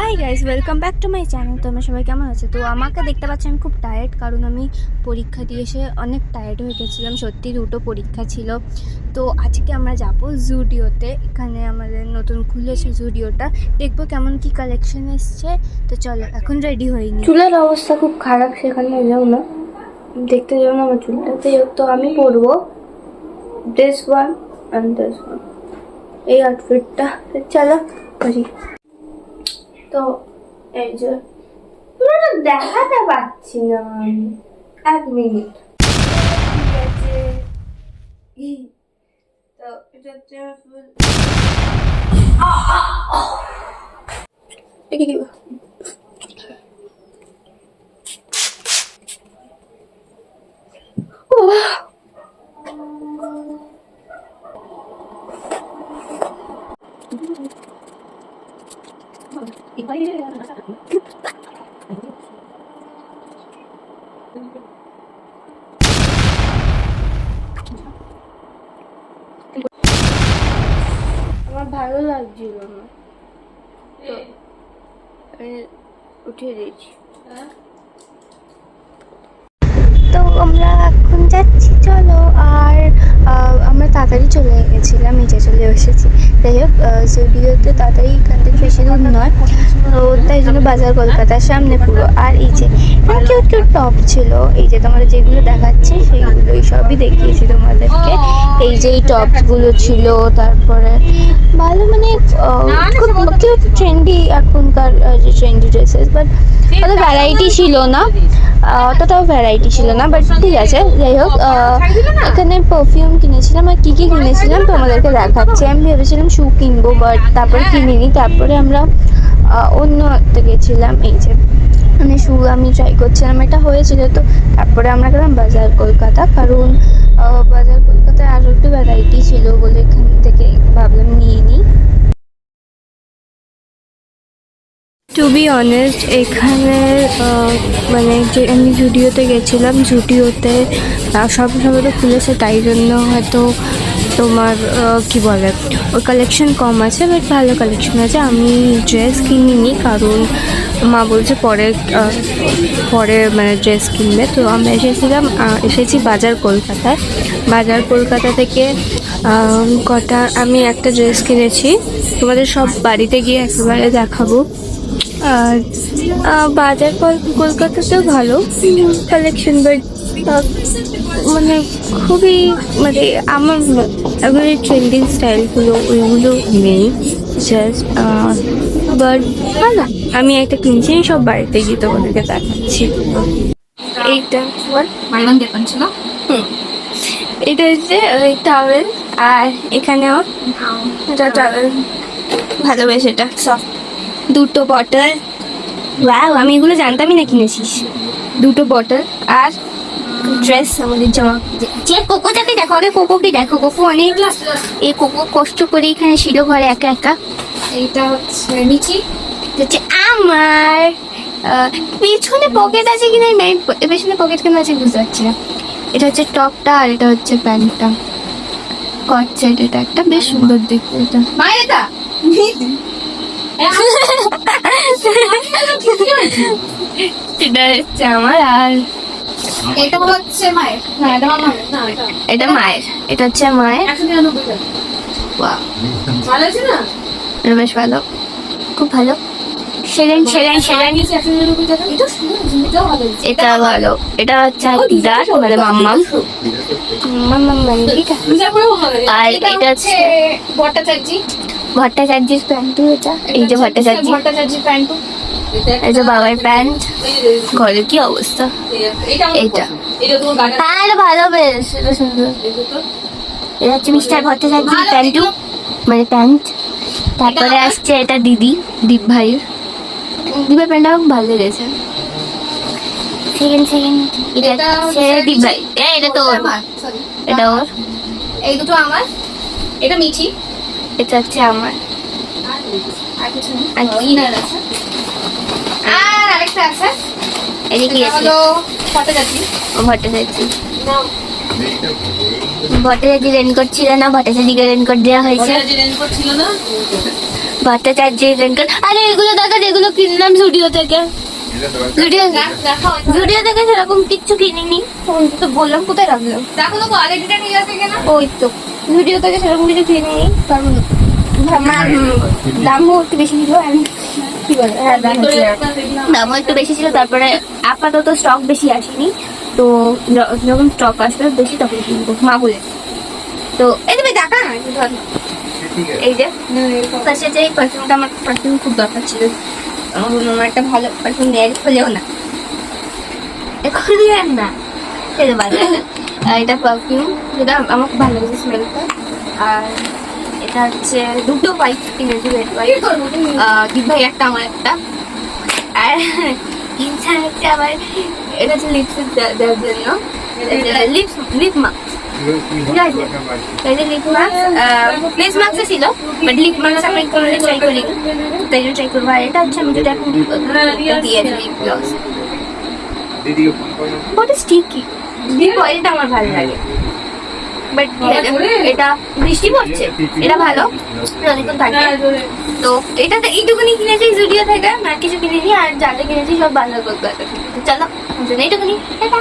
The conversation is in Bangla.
Hi guys, welcome back to my channel. তোমরা সবাই কেমন আছো? তো আমাকে দেখতে পাচ্ছি আমি খুব টায়ার্ড, কারণ আমি পরীক্ষা দিয়ে এসে অনেক টায়ার্ড হয়ে গেছিলাম। সত্যি দুটো পরীক্ষা ছিল। তো আজকে আমরা যাব জুডিওতে। এখানে আমাদের নতুন খুলেছে জুডিওটা, দেখবো কেমন কি কালেকশন এসছে। তো চলো, এখন রেডি হইনি। চুলের অবস্থা খুব খারাপ, সেখানে যাও না, দেখতে যাও না আমার চুলটা। তো আমি পরবো this one and this one, এই আউটফিটটা। চলো করি। তো এই যে পুরোটা দেখাতে পাচ্ছি না আমি, এক মিনিট। ঠিক আছে, তো এটা হচ্ছে ফুল। এটা কি? আমার ভালো লাগছিল না, তো আমি উঠিয়ে দিয়েছি। তো আমরা এখন যাচ্ছি, চলো। আর আমরা তাড়াতাড়ি চলে গেছিলাম, নিচে চলে এসেছি। যাই হোক, জুডিওতে তাড়াতাড়ি এখান থেকে বেশি দূর নয়, তো তাই জন্য বাজার কলকাতার সামনে পুরো। আর এই যে কিউট কিউট টপ ছিল, এই যে তোমাদের যেগুলো দেখাচ্ছি সেইগুলো, এই সবই দেখিয়েছি তোমাদেরকে। এই যে এই টপসগুলো ছিল, তারপরে ভালো মানে খুব কিউট ট্রেন্ডি এখনকার যে ট্রেন্ডি ড্রেসেস, বাট অত ভ্যারাইটি ছিল না, অতটাও ভ্যারাইটি ছিল না, বাট ঠিক আছে। যাই হোক, এখানে পারফিউম কিনেছিলাম, আর কী কী কিনেছিলাম তোমাদেরকে দেখাচ্ছি। আমি ভেবেছিলাম শু কিনবো, বাট তারপরে কিনিনি। তারপরে আমরা অন্য একটা গেছিলাম, এই যে মানে শু আমি ট্রাই করছিলাম, এটা হয়েছিল। তো তারপরে আমরা গেলাম বাজার কলকাতা, কারণ বাজার কলকাতায় আরও একটু ভ্যারাইটি ছিল বলে এখান থেকে ভাবলাম নিয়ে নিই। টু বি অনেস্ট, এখানে মানে যে আমি জুডিওতে গেছিলাম, জুডিওতে সব সময় তো খুলেছে, তাই জন্য হয়তো তোমার কি বলে ওর কালেকশন কম আছে, বাট ভালো কালেকশন আছে। আমি ড্রেস কিনিনি, কারণ মা বলছে পরে মানে ড্রেস কিনবে। তো আমরা এসেছি বাজার কলকাতায়। বাজার কলকাতা থেকে আমি একটা ড্রেস কিনেছি, তোমাদের সব বাড়িতে গিয়ে একেবারে দেখাবো। আর বাজার কলকাতাতেও ভালো কালেকশন, বাট মানে খুবই মানে আমার এখন এই ট্রেন্ডিং স্টাইলগুলো ওইগুলো নেই, জাস্ট বাট ভালো। আমি একটা কিনছি, সব বাড়িতে গিয়ে তোমাদেরকে দেখাচ্ছি। এইটা এটা হচ্ছে ওই টাওয়েল, আর এখানেও এটা টাওয়েল, ভালোবেসে এটা সফট। দুটো বটল, ওয়াও, আমি এগুলো জানতামই না কিনেছিস। দুটো বটল আর ড্রেস, আমাদের জামা। যে কোকোটাকে দেখো আগে, কোকোকে দেখো। কোকো অনেক, এই কোকো কষ্ট করে এখানে ছিল ঘরে একা একা। এইটা হচ্ছে নিচি, হচ্ছে আমার পিছনে পকেট আছে কিনা, পেছনে পকেট কেন আছে বুঝতে পারছি না। এটা হচ্ছে টপটা, আর এটা হচ্ছে প্যান্টটা, কট সেট। এটা একটা বেশ সুন্দর দেখতে। এটা এটা হচ্ছে আমার, আর এটা হচ্ছে মায়ের। এটা মায়ের, এটা হচ্ছে মায়ের। এটা বেশ ভালো, খুব ভালো। এটা ভালো, এটা হচ্ছে দিদার, মানে মাম্মাম। আর এটা হচ্ছে ভট্টাচার্যের প্যান্টু। এটা এই যে ভট্টাচার্যের প্যান্টু, এই যে বাবার প্যান্ট। ঘরের কি অবস্থা। এইটা হ্যাঁ, এটা ভালো, বেশ এটা সুন্দর। এটা হচ্ছে মিস্টার ভট্টাচার্যের প্যান্টু, মানে প্যান্ট। তারপরে আসছে এটা দীপ ভাইয়ের প্যান্টটা খুব ভালো লেগেছে। সেকেন্ড এটা হচ্ছে দীপ ভাই, এটা তো এটা ওর। এই দুটো আমার, এটা মিঠি, এটা হচ্ছে আমার। আর আরেকটা আছে, এদিকে হলো ভট্টাচার্য রেনকোট ছিল না, ভট্টাচার্যকে রেনকোট দেওয়া হয়েছে। ভট্টাচার্য আরে এগুলো দেখা যেগুলো কিনলাম জুডিও থেকে। জুডিও থেকে সেরকম কিচ্ছু কিনিনি, তো বললাম কোথায় রাখলাম, দেখো তো কোয়ালিটিটা নিয়ে আসে কেন। ওই তো জুডিও থেকে সেরকম কিছু কিনিনি, কারণ আমার দামও একটু বেশি ছিল। আমি কি বলে, হ্যাঁ দামও একটু বেশি ছিল। তারপরে আপাতত স্টক বেশি আসেনি, তো যখন স্টক আসবে বেশি তখন কিনবো মা বলে। তো এই তুমি দেখা না একটু ধর, এই যে ফার্স্টে যে পারফিউমটা, আমার পারফিউম খুব দরকার ছিল। আমার একটা ভালো পারফিউম নেই হলেও না, এখন দিলেন না খেতে পারবে। এটা পারফিউম, যেটা আমার খুব ভালো লেগেছে স্মেলটা। আর এটা হচ্ছে দুটো হোয়াইট কিনেছি, রেড হোয়াইট, দীপ ভাই একটা আমার একটা। আর ইনসান হচ্ছে আমার, এটা হচ্ছে লিপস্টিক দেওয়ার জন্য, লিপ মাস্ক। ঠিক আছে, এই যে লিপ মাস্ক, ফেস মাস্কও ছিল, বাট লিপ মাস্ক আমি কোনোদিন ট্রাই করিনি, তাই জন্য ট্রাই করবো। আর এটা হচ্ছে আমি যেটা এখন দিয়েছি লিপ গ্লস, ওটা স্টিকি। লিপ অয়েলটা আমার ভালো লাগে, বাট এটা বৃষ্টি পড়ছে, এটা ভালো অনেকক্ষণ থাকে। তো এটা তো এইটুকুনি কিনেছি জুডিও থেকে, আর কিছু কিনেছি। আর যা যা কিনেছি সব বাজার করতে। চলো এইটুকুনি, টাটা।